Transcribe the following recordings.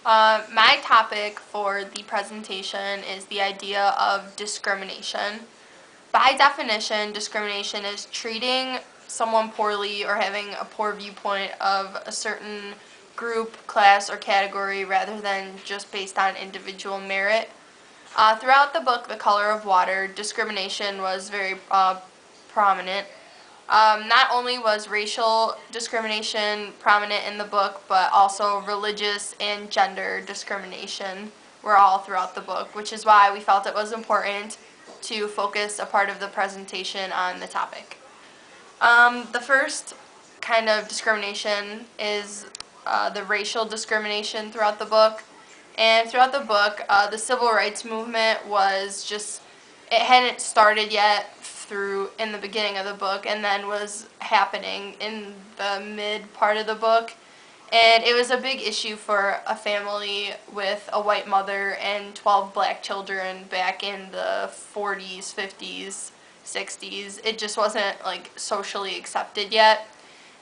My topic for the presentation is the idea of discrimination. By definition, discrimination is treating someone poorly or having a poor viewpoint of a certain group, class, or category rather than just based on individual merit. Throughout the book, The Color of Water, discrimination was very prominent. Not only was racial discrimination prominent in the book, but also religious and gender discrimination were all throughout the book, which is why we felt it was important to focus a part of the presentation on the topic. The first kind of discrimination is the racial discrimination throughout the book. And throughout the book, the civil rights movement was just, it hadn't started yet in the beginning of the book, and then was happening in the mid part of the book. And it was a big issue for a family with a white mother and 12 black children back in the 40s, 50s, 60s. It just wasn't like socially accepted yet.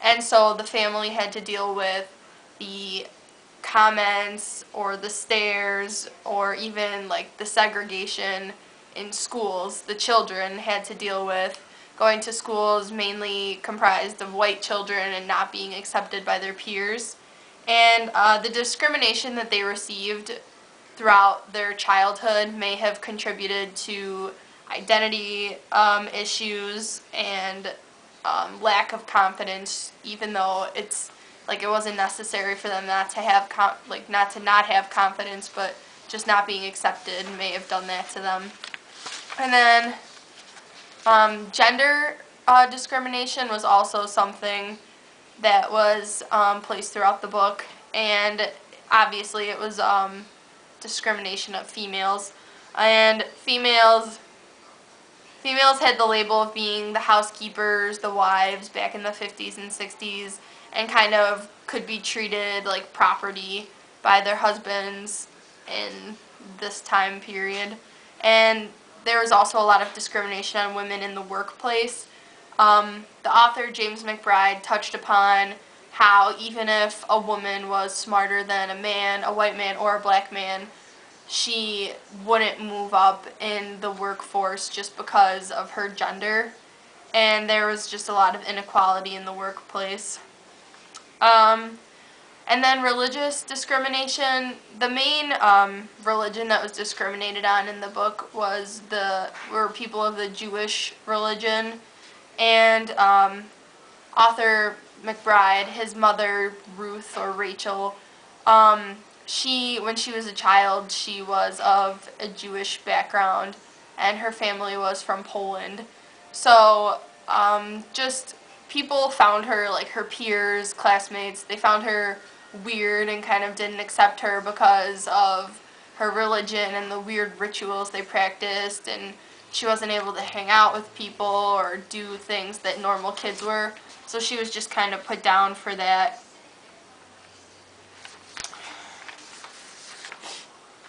And so the family had to deal with the comments or the stares or even like the segregation in schools. The children had to deal with going to schools mainly comprised of white children and not being accepted by their peers. And the discrimination that they received throughout their childhood may have contributed to identity issues and lack of confidence, even though it's like it wasn't necessary for them not to have not have confidence, but just not being accepted may have done that to them. And then gender discrimination was also something that was placed throughout the book, and obviously it was discrimination of females. And females had the label of being the housekeepers, the wives back in the 50s and 60s, and kind of could be treated like property by their husbands in this time period. And there was also a lot of discrimination on women in the workplace. The author, James McBride, touched upon how even if a woman was smarter than a man, a white man or a black man, she wouldn't move up in the workforce just because of her gender. And there was just a lot of inequality in the workplace. And then religious discrimination. The main religion that was discriminated on in the book were people of the Jewish religion. And author McBride, his mother Ruth or Rachel, when she was a child, she was of a Jewish background, and her family was from Poland. So just people found her, like her peers, classmates, they found her weird and kind of didn't accept her because of her religion and the weird rituals they practiced, and she wasn't able to hang out with people or do things that normal kids were. So she was just kind of put down for that.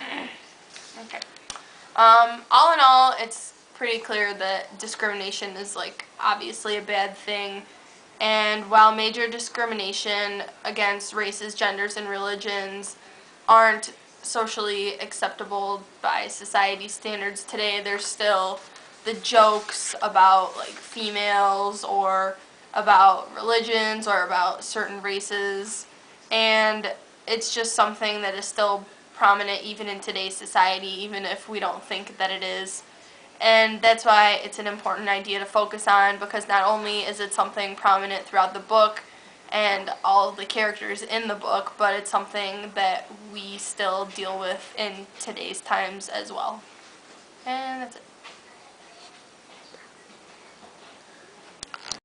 Okay. All in all, it's pretty clear that discrimination is like obviously a bad thing. And while major discrimination against races, genders, and religions aren't socially acceptable by society standards today, there's still the jokes about like females or about religions or about certain races, and it's just something that is still prominent even in today's society, even if we don't think that it is. And that's why it's an important idea to focus on, because not only is it something prominent throughout the book and all the characters in the book, but it's something that we still deal with in today's times as well. And that's it.